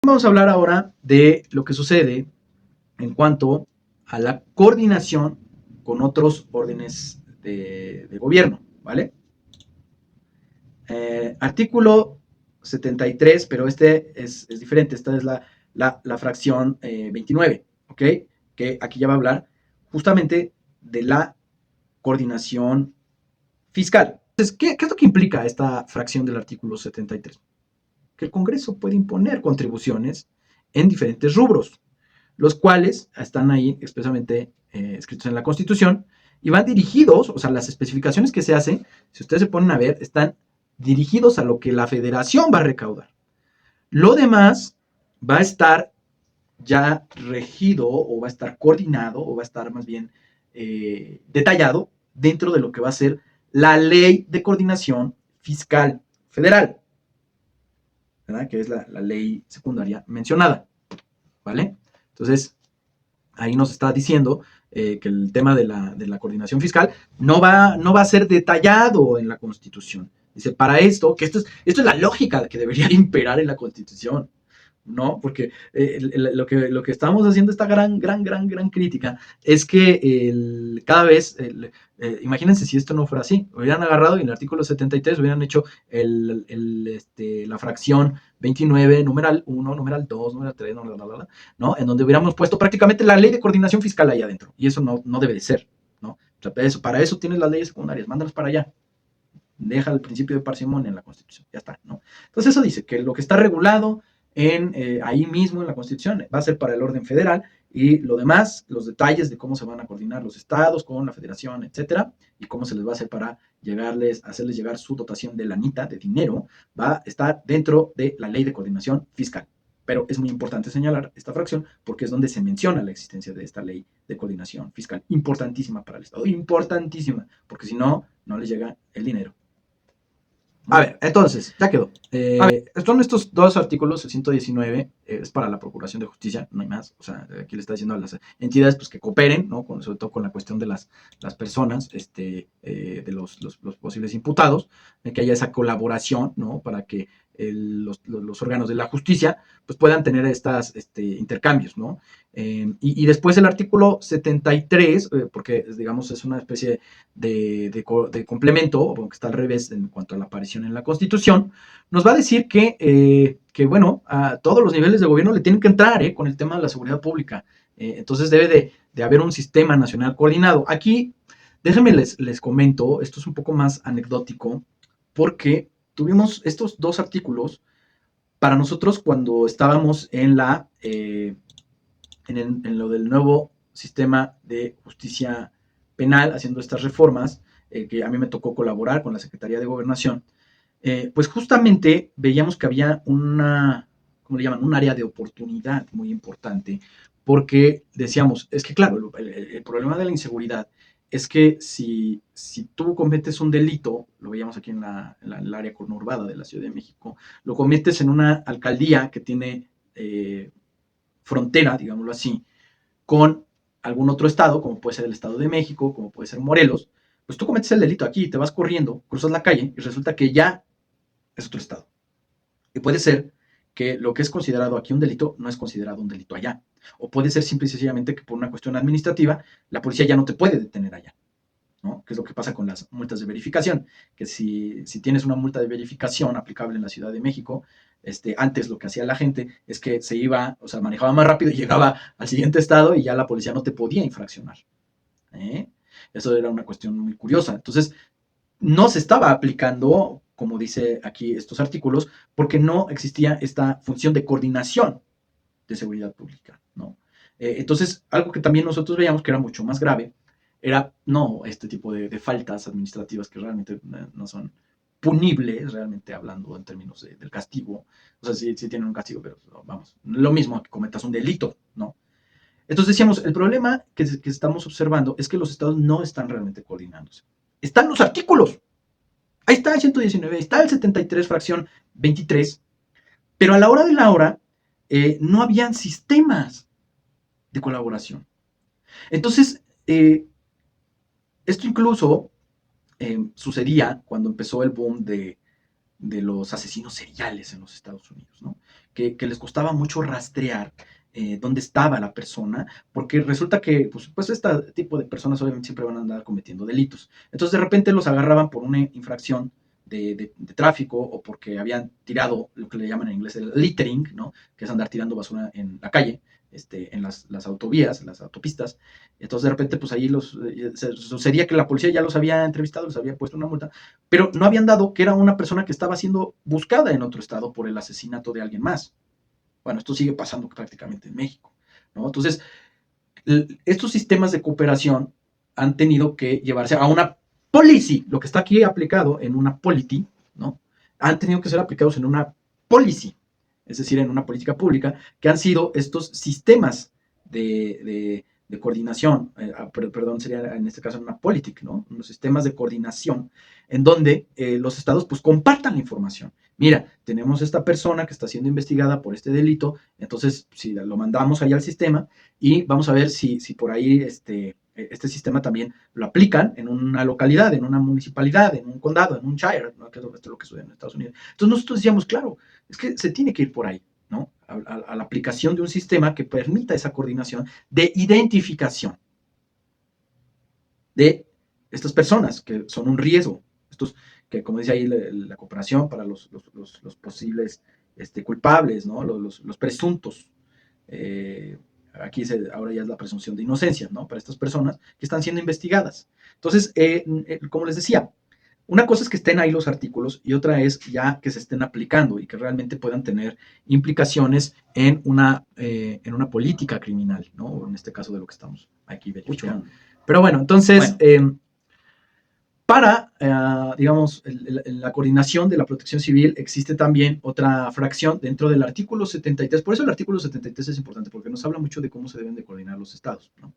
Vamos a hablar ahora de lo que sucede en cuanto a la coordinación con otros órdenes de gobierno, ¿vale? Artículo 73, pero este es diferente, esta es la fracción 29, ¿ok? Que aquí ya va a hablar justamente de la coordinación fiscal. Entonces, ¿qué es lo que implica esta fracción del artículo 73? Que el Congreso puede imponer contribuciones en diferentes rubros, los cuales están ahí expresamente escritos en la Constitución y van dirigidos, o sea, las especificaciones que se hacen, si ustedes se ponen a ver, están dirigidos a lo que la federación va a recaudar. Lo demás va a estar ya regido o va a estar coordinado o va a estar más bien detallado dentro de lo que va a ser la ley de coordinación fiscal federal, ¿verdad? Que es la ley secundaria mencionada, ¿vale? Entonces, ahí nos está diciendo que el tema de la coordinación fiscal no va a ser detallado en la Constitución. Dice, para esto, que esto es la lógica que debería imperar en la Constitución, ¿no? Porque lo que estamos haciendo, esta gran crítica, es que cada vez, imagínense si esto no fuera así, hubieran agarrado y en el artículo 73 hubieran hecho la fracción 29, numeral 1, numeral 2, numeral 3, ¿no? En donde hubiéramos puesto prácticamente la ley de coordinación fiscal ahí adentro, y eso no debe de ser, ¿no? O sea, para eso tienes las leyes secundarias, mándalas para allá. Deja el principio de parsimonia en la Constitución, ya está, ¿no? Entonces eso dice que lo que está regulado ahí mismo en la Constitución va a ser para el orden federal y lo demás, los detalles de cómo se van a coordinar los estados con la federación, etcétera, y cómo se les va a hacer para hacerles llegar su dotación de lanita, de dinero, va a estar dentro de la ley de coordinación fiscal. Pero es muy importante señalar esta fracción porque es donde se menciona la existencia de esta ley de coordinación fiscal, importantísima para el Estado, importantísima, porque si no, no les llega el dinero. A ver, entonces, ya quedó. Son estos dos artículos, el 119 es para la Procuración de Justicia, no hay más. O sea, aquí le está diciendo a las entidades pues, que cooperen, ¿no? Sobre todo con la cuestión de las personas, de los posibles imputados, que haya esa colaboración, ¿no? Para que los órganos de la justicia pues, puedan tener estos intercambios, ¿no? Y después el artículo 73, porque digamos es una especie de complemento, aunque está al revés en cuanto a la aparición en la Constitución, nos va a decir que bueno, a todos los niveles de gobierno le tienen que entrar con el tema de la seguridad pública. Entonces debe de haber un sistema nacional coordinado. Aquí, déjenme les comento, esto es un poco más anecdótico, porque tuvimos estos dos artículos para nosotros cuando estábamos en lo del nuevo sistema de justicia penal, haciendo estas reformas, que a mí me tocó colaborar con la Secretaría de Gobernación, pues justamente veíamos que había ¿cómo le llaman? Un área de oportunidad muy importante, porque decíamos, es que claro, el problema de la inseguridad es que si tú cometes un delito, lo veíamos aquí en el área conurbada de la Ciudad de México, lo cometes en una alcaldía que tiene frontera, digámoslo así, con algún otro estado, como puede ser el Estado de México, como puede ser Morelos, pues tú cometes el delito aquí, te vas corriendo, cruzas la calle y resulta que ya es otro estado. Y puede ser que lo que es considerado aquí un delito no es considerado un delito allá. O puede ser simple y sencillamente que por una cuestión administrativa la policía ya no te puede detener allá, ¿no? Que es lo que pasa con las multas de verificación, que si tienes una multa de verificación aplicable en la Ciudad de México, antes lo que hacía la gente es que se iba, o sea, manejaba más rápido y llegaba al siguiente estado y ya la policía no te podía infraccionar. ¿eh? Eso era una cuestión muy curiosa. Entonces, no se estaba aplicando, como dice aquí estos artículos, porque no existía esta función de coordinación de seguridad pública, ¿no? Entonces, algo que también nosotros veíamos que era mucho más grave era no este tipo de faltas administrativas que realmente no son punibles, realmente hablando en términos del castigo. O sea, sí tienen un castigo, pero vamos, lo mismo que cometas un delito, ¿no? Entonces decíamos, el problema que estamos observando es que los estados no están realmente coordinándose. Están los artículos. Ahí está el 119, está el 73, fracción 23, pero a la hora de la hora no habían sistemas de colaboración. Entonces, esto incluso sucedía cuando empezó el boom los asesinos seriales en los Estados Unidos, ¿no? Que les costaba mucho rastrear dónde estaba la persona, porque resulta que pues este tipo de personas obviamente siempre van a andar cometiendo delitos. Entonces de repente los agarraban por una infracción de tráfico o porque habían tirado lo que le llaman en inglés el littering, ¿no? Que es andar tirando basura en la calle, en las autovías, en las autopistas. Entonces de repente pues ahí sucedía que la policía ya los había entrevistado, les había puesto una multa, pero no habían dado que era una persona que estaba siendo buscada en otro estado por el asesinato de alguien más. Bueno, esto sigue pasando prácticamente en México, ¿no? Entonces, estos sistemas de cooperación han tenido que llevarse a una policy, lo que está aquí aplicado en una polity, ¿no? Han tenido que ser aplicados en una policy, es decir, en una política pública, que han sido estos sistemas de coordinación, perdón, sería en este caso una politic, ¿no? Unos sistemas de coordinación en donde los estados pues compartan la información. Mira, tenemos esta persona que está siendo investigada por este delito, entonces si lo mandamos ahí al sistema y vamos a ver si por ahí este sistema también lo aplican en una localidad, en una municipalidad, en un condado, en un shire, ¿no? Que es lo que sucede en Estados Unidos. Entonces nosotros decíamos, claro, es que se tiene que ir por ahí, ¿no? A la aplicación de un sistema que permita esa coordinación de identificación de estas personas que son un riesgo, estos que como dice ahí la cooperación para los posibles culpables, ¿no? Los presuntos. Aquí ahora ya es la presunción de inocencia, ¿no? Para estas personas que están siendo investigadas. Entonces, como les decía, una cosa es que estén ahí los artículos y otra es ya que se estén aplicando y que realmente puedan tener implicaciones en una política criminal, ¿no? O en este caso de lo que estamos aquí verificando. Pero bueno, entonces, para, digamos, la coordinación de la protección civil existe también otra fracción dentro del artículo 73. Por eso el artículo 73 es importante, porque nos habla mucho de cómo se deben de coordinar los estados, ¿no?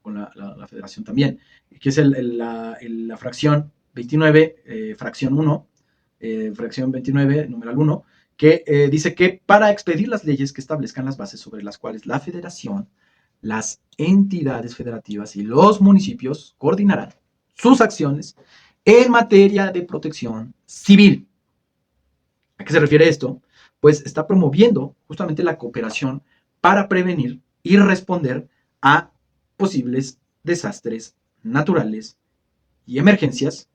Con la federación también, que es la fracción 29, fracción 1, fracción 29, numeral 1, que dice que para expedir las leyes que establezcan las bases sobre las cuales la federación, las entidades federativas y los municipios coordinarán sus acciones en materia de protección civil. ¿A qué se refiere esto? Pues está promoviendo justamente la cooperación para prevenir y responder a posibles desastres naturales y emergencias,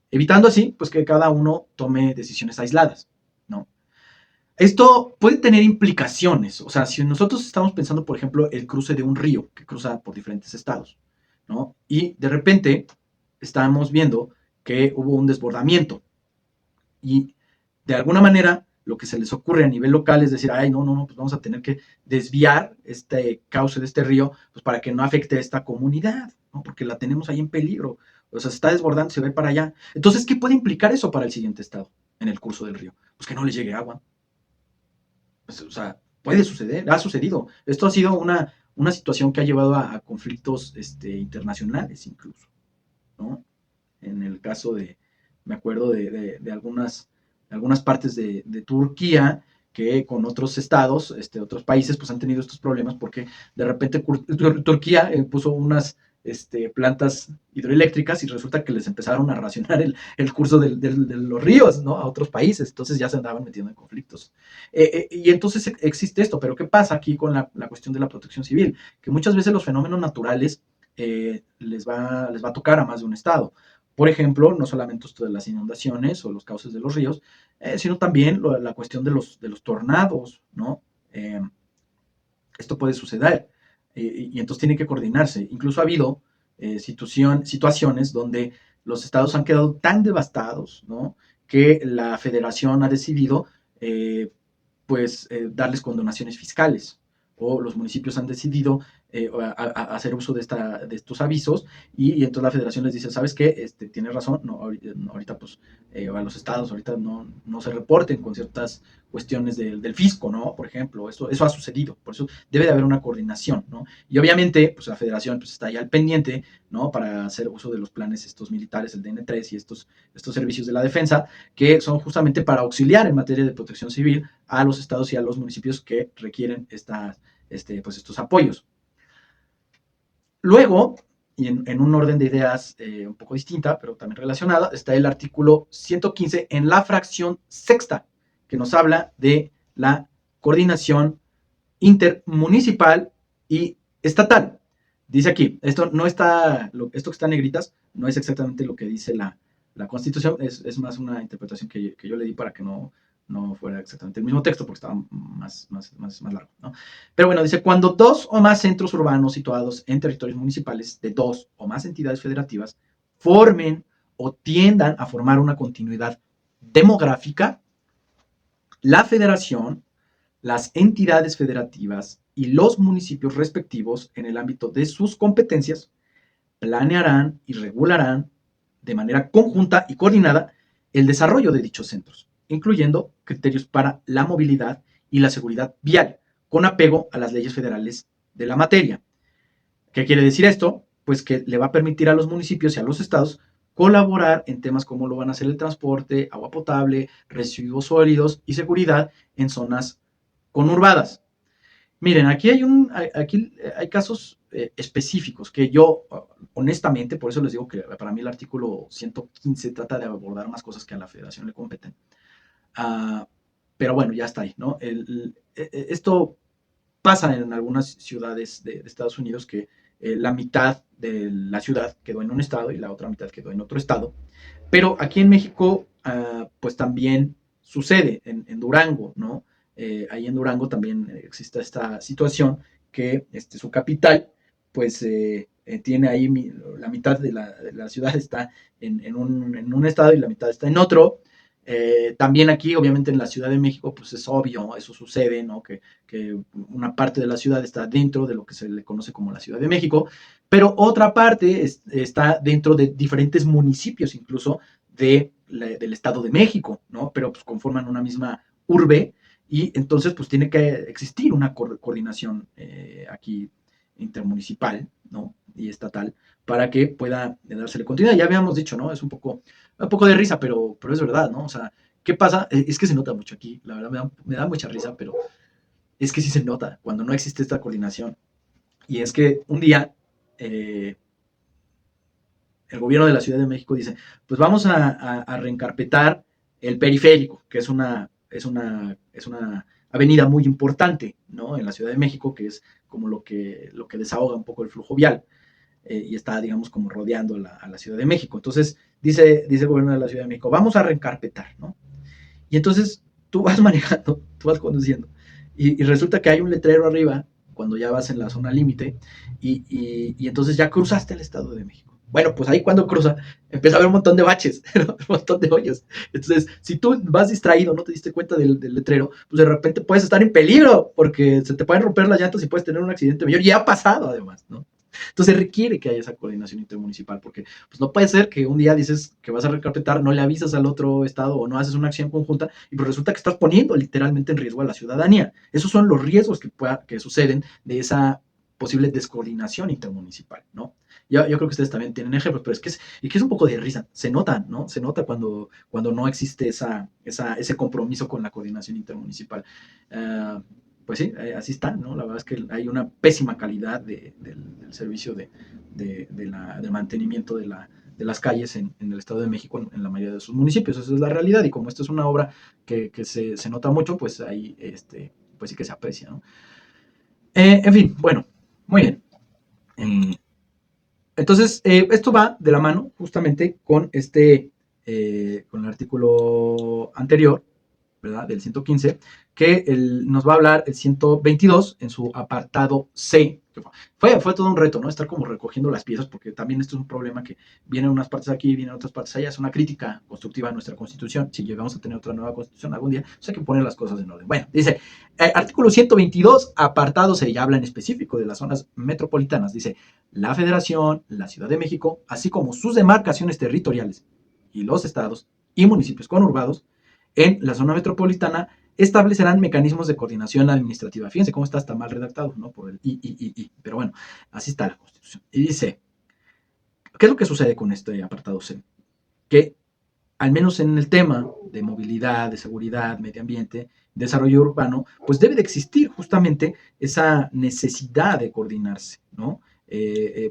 evitando así pues que cada uno tome decisiones aisladas, ¿no? Esto puede tener implicaciones, o sea, si nosotros estamos pensando, por ejemplo, el cruce de un río que cruza por diferentes estados, ¿no? Y de repente estamos viendo que hubo un desbordamiento y de alguna manera lo que se les ocurre a nivel local es decir, ay, no, pues vamos a tener que desviar este cauce de este río pues para que no afecte a esta comunidad, ¿no? Porque la tenemos ahí en peligro, o sea, se está desbordando, se va para allá. Entonces, ¿qué puede implicar eso para el siguiente estado en el curso del río? Pues que no les llegue agua. Pues, o sea, puede suceder, ha sucedido. Esto ha sido una situación que ha llevado a conflictos internacionales incluso, ¿no? En el caso me acuerdo de algunas partes de Turquía que con otros estados, otros países, pues han tenido estos problemas porque de repente Turquía puso unas plantas hidroeléctricas y resulta que les empezaron a racionar el curso de los ríos, ¿no? A otros países, entonces ya se andaban metiendo en conflictos. Y entonces existe esto, pero ¿qué pasa aquí con la cuestión de la protección civil? Que muchas veces los fenómenos naturales les va a tocar a más de un estado. Por ejemplo, no solamente esto de las inundaciones o los cauces de los ríos, sino también la cuestión de los tornados, ¿no? Esto puede suceder y entonces tiene que coordinarse. Incluso ha habido situaciones donde los estados han quedado tan devastados, ¿no? Que la federación ha decidido, darles condonaciones fiscales o los municipios han decidido hacer uso de estos avisos y entonces la federación les dice, ¿sabes qué? Tienes razón, no, ahorita pues a los estados ahorita no se reporten con ciertas cuestiones del fisco, ¿no? Por ejemplo, eso ha sucedido, por eso debe de haber una coordinación, ¿no? Y obviamente pues la federación pues está ya al pendiente, ¿no? Para hacer uso de los planes estos militares, el DN3 y estos servicios de la defensa, que son justamente para auxiliar en materia de protección civil a los estados y a los municipios que requieren estos apoyos. Luego, y en un orden de ideas un poco distinta, pero también relacionada, está el artículo 115 en la fracción sexta, que nos habla de la coordinación intermunicipal y estatal. Dice aquí, esto no está, esto que está en negritas, no es exactamente lo que dice la Constitución, es más una interpretación que yo le di para que no fuera exactamente el mismo texto, porque estaba más largo, ¿no? Pero bueno, dice, cuando dos o más centros urbanos situados en territorios municipales de dos o más entidades federativas formen o tiendan a formar una continuidad demográfica, la federación, las entidades federativas y los municipios respectivos en el ámbito de sus competencias planearán y regularán de manera conjunta y coordinada el desarrollo de dichos centros, incluyendo criterios para la movilidad y la seguridad vial, con apego a las leyes federales de la materia. ¿Qué quiere decir esto? Pues que le va a permitir a los municipios y a los estados colaborar en temas como lo van a hacer el transporte, agua potable, residuos sólidos y seguridad en zonas conurbadas. Miren, aquí hay casos específicos que yo, honestamente, por eso les digo que para mí el artículo 115 trata de abordar más cosas que a la federación le competen. Pero bueno, ya está ahí, ¿no? Esto pasa en algunas ciudades de Estados Unidos que la mitad de la ciudad quedó en un estado y la otra mitad quedó en otro estado. Pero aquí en México, pues también sucede en Durango, ¿no? Ahí en Durango también existe esta situación que su capital, pues tiene ahí la mitad de la ciudad está en un estado y la mitad está en otro. También aquí, obviamente, en la Ciudad de México, pues es obvio, eso sucede, ¿no? Que una parte de la ciudad está dentro de lo que se le conoce como la Ciudad de México, pero otra parte está dentro de diferentes municipios, incluso del Estado de México, ¿no? Pero pues conforman una misma urbe y entonces pues tiene que existir una coordinación aquí intermunicipal, ¿no? Y estatal para que pueda dársele continuidad. Ya habíamos dicho, ¿no? Es un poco de risa, pero es verdad, ¿no? O sea, ¿qué pasa? Es que se nota mucho aquí, la verdad me da mucha risa, pero es que sí se nota cuando no existe esta coordinación. Y es que un día el gobierno de la Ciudad de México dice, pues vamos a reencarpetar el periférico, que es una avenida muy importante, ¿no? En la Ciudad de México, que es como lo que desahoga un poco el flujo vial. Y está, digamos, como rodeando a la Ciudad de México. Entonces, dice el gobierno de la Ciudad de México, vamos a reencarpetar, ¿no? Y entonces tú vas manejando, tú vas conduciendo, y resulta que hay un letrero arriba, cuando ya vas en la zona límite, y entonces ya cruzaste el Estado de México. Bueno, pues ahí cuando cruza, empieza a haber un montón de baches, un montón de hoyos. Entonces, si tú vas distraído, no te diste cuenta del letrero, pues de repente puedes estar en peligro, porque se te pueden romper las llantas y puedes tener un accidente mayor, y ha pasado además, ¿no? Entonces requiere que haya esa coordinación intermunicipal, porque pues no puede ser que un día dices que vas a recarpetar, no le avisas al otro estado o no haces una acción conjunta y pues resulta que estás poniendo literalmente en riesgo a la ciudadanía. Esos son los riesgos que suceden de esa posible descoordinación intermunicipal, ¿no? Yo creo que ustedes también tienen ejemplos, pero es que es un poco de risa. Se nota, ¿no? Se nota cuando no existe ese compromiso con la coordinación intermunicipal. Pues sí, así está, ¿no? La verdad es que hay una pésima calidad del servicio del mantenimiento de las calles en el Estado de México en la mayoría de sus municipios. Esa es la realidad y como esto es una obra que se nota mucho, pues ahí pues sí que se aprecia, ¿no? En fin, bueno, muy bien. Entonces, esto va de la mano justamente con con el artículo anterior, ¿verdad? Del 115, que nos va a hablar el 122 en su apartado C. Que fue todo un reto, ¿no? Estar como recogiendo las piezas, porque también esto es un problema que vienen unas partes aquí, vienen otras partes allá. Es una crítica constructiva a nuestra Constitución. Si llegamos a tener otra nueva Constitución algún día, pues hay que poner las cosas en orden. Bueno, dice, artículo 122, apartado C, ya habla en específico de las zonas metropolitanas. Dice, la Federación, la Ciudad de México, así como sus demarcaciones territoriales y los estados y municipios conurbados, en la zona metropolitana establecerán mecanismos de coordinación administrativa. Fíjense cómo está hasta mal redactado, ¿no? Por el I. Pero bueno, así está la Constitución. Y dice, ¿qué es lo que sucede con este apartado C? Que al menos en el tema de movilidad, de seguridad, medio ambiente, desarrollo urbano, pues debe de existir justamente esa necesidad de coordinarse, ¿no?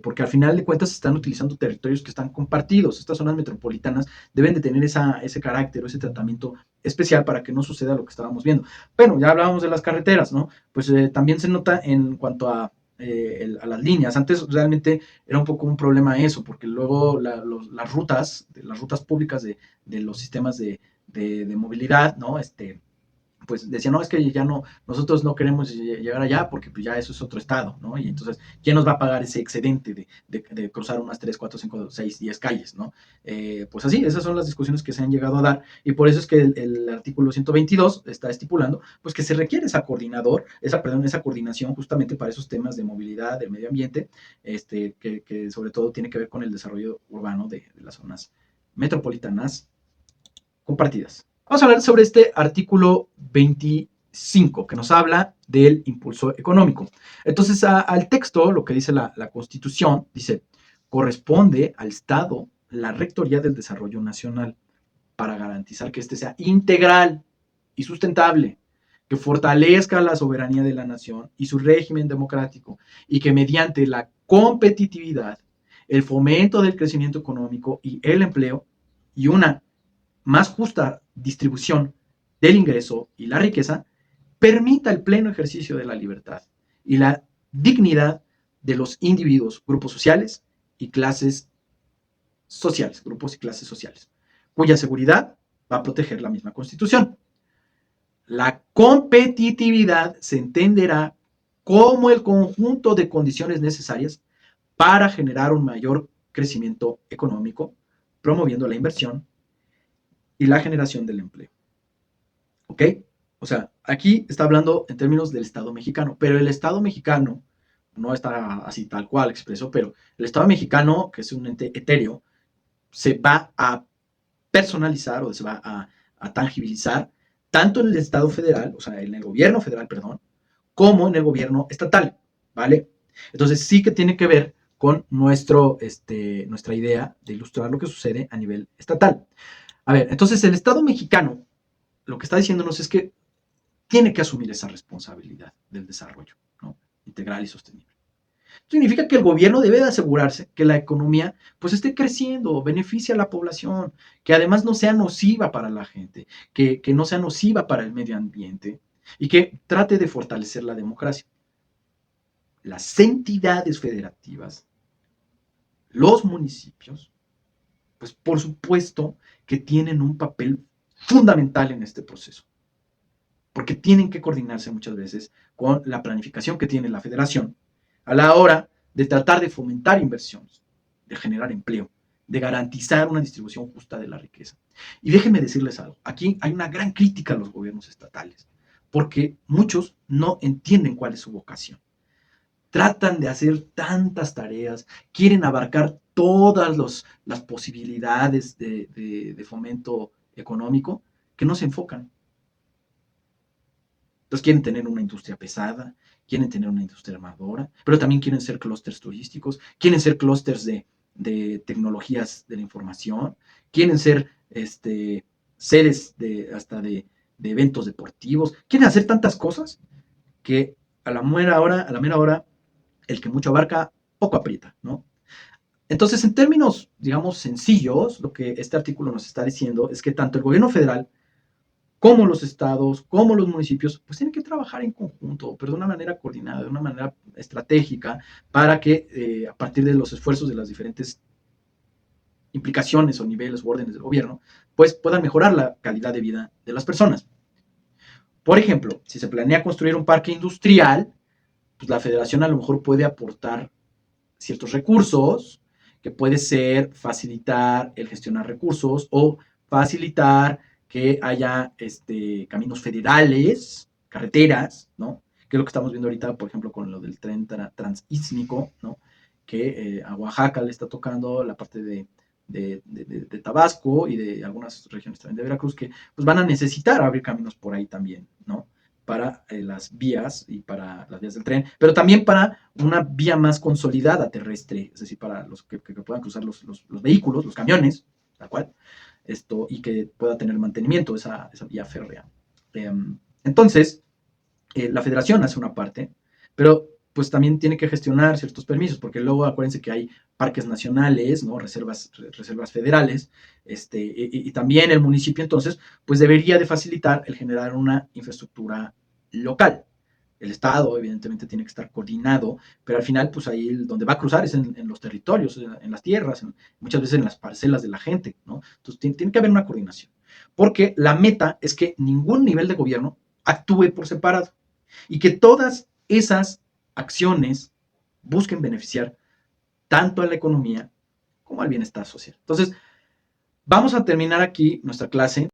porque al final de cuentas se están utilizando territorios que están compartidos. Estas zonas metropolitanas deben de tener ese carácter o ese tratamiento especial para que no suceda lo que estábamos viendo. Bueno, ya hablábamos de las carreteras, ¿no? Pues también se nota en cuanto a las líneas. Antes realmente era un poco un problema eso, porque luego las rutas públicas de los sistemas de movilidad, ¿no? Pues decían, no, es que ya no, nosotros no queremos llegar allá porque pues ya eso es otro estado, ¿no? Y entonces, ¿quién nos va a pagar ese excedente de cruzar unas 3, 4, 5, 6, 10 calles, ¿no? Pues así, esas son las discusiones que se han llegado a dar y por eso es que el artículo 122 está estipulando, pues que se requiere esa coordinación justamente para esos temas de movilidad, del medio ambiente, que sobre todo tiene que ver con el desarrollo urbano de las zonas metropolitanas compartidas. Vamos a hablar sobre este artículo 25 que nos habla del impulso económico. Entonces, al texto, lo que dice la Constitución, dice, corresponde al Estado la rectoría del desarrollo nacional para garantizar que éste sea integral y sustentable, que fortalezca la soberanía de la nación y su régimen democrático y que mediante la competitividad, el fomento del crecimiento económico y el empleo y una más justa distribución del ingreso y la riqueza, permita el pleno ejercicio de la libertad y la dignidad de los individuos, grupos sociales y clases sociales, grupos y clases sociales, cuya seguridad va a proteger la misma Constitución. La competitividad se entenderá como el conjunto de condiciones necesarias para generar un mayor crecimiento económico, promoviendo la inversión y la generación del empleo. ¿Ok? O sea, aquí está hablando en términos del Estado mexicano, pero el Estado mexicano no está así tal cual expreso, pero el Estado mexicano, que es un ente etéreo, se va a personalizar o se va a tangibilizar tanto en el Estado federal, o sea, en el gobierno federal, perdón, como en el gobierno estatal, ¿vale? Entonces sí que tiene que ver con nuestra idea de ilustrar lo que sucede a nivel estatal. A ver, entonces el Estado mexicano lo que está diciéndonos es que tiene que asumir esa responsabilidad del desarrollo, ¿no? Integral y sostenible. Significa que el gobierno debe de asegurarse que la economía pues esté creciendo, beneficie a la población, que además no sea nociva para la gente, que no sea nociva para el medio ambiente y que trate de fortalecer la democracia. Las entidades federativas, los municipios, pues por supuesto que tienen un papel fundamental en este proceso, porque tienen que coordinarse muchas veces con la planificación que tiene la federación a la hora de tratar de fomentar inversiones, de generar empleo, de garantizar una distribución justa de la riqueza. Y déjenme decirles algo, aquí hay una gran crítica a los gobiernos estatales, porque muchos no entienden cuál es su vocación. Tratan de hacer tantas tareas, quieren abarcar todas las posibilidades de fomento económico, que no se enfocan. Entonces quieren tener una industria pesada, quieren tener una industria armadora, pero también quieren ser clústeres turísticos, quieren ser clústeres de tecnologías de la información, quieren ser sedes hasta de eventos deportivos, quieren hacer tantas cosas que a la mera hora, el que mucho abarca, poco aprieta, ¿no? Entonces, en términos, digamos, sencillos, lo que este artículo nos está diciendo es que tanto el gobierno federal como los estados, como los municipios, pues tienen que trabajar en conjunto, pero de una manera coordinada, de una manera estratégica, para que a partir de los esfuerzos de las diferentes implicaciones o niveles o órdenes del gobierno, pues puedan mejorar la calidad de vida de las personas. Por ejemplo, si se planea construir un parque industrial, pues la federación a lo mejor puede aportar ciertos recursos, que puede ser facilitar el gestionar recursos o facilitar que haya caminos federales, carreteras, ¿no? Que es lo que estamos viendo ahorita, por ejemplo, con lo del tren transísmico, ¿no? Que a Oaxaca le está tocando la parte de Tabasco y de algunas regiones también de Veracruz, que pues van a necesitar abrir caminos por ahí también, ¿no? Para las vías y para las vías del tren, pero también para una vía más consolidada terrestre, es decir, para los que puedan cruzar los vehículos, los camiones, tal cual, y que pueda tener mantenimiento esa vía férrea. Entonces, la federación hace una parte, pero pues también tiene que gestionar ciertos permisos, porque luego acuérdense que hay parques nacionales, ¿no? Reservas federales, y también el municipio entonces, pues debería de facilitar el generar una infraestructura local. El Estado, evidentemente, tiene que estar coordinado, pero al final, pues ahí donde va a cruzar es en los territorios, en las tierras, muchas veces en las parcelas de la gente, ¿no? Entonces, tiene que haber una coordinación, porque la meta es que ningún nivel de gobierno actúe por separado y que todas esas acciones busquen beneficiar tanto a la economía como al bienestar social. Entonces, vamos a terminar aquí nuestra clase.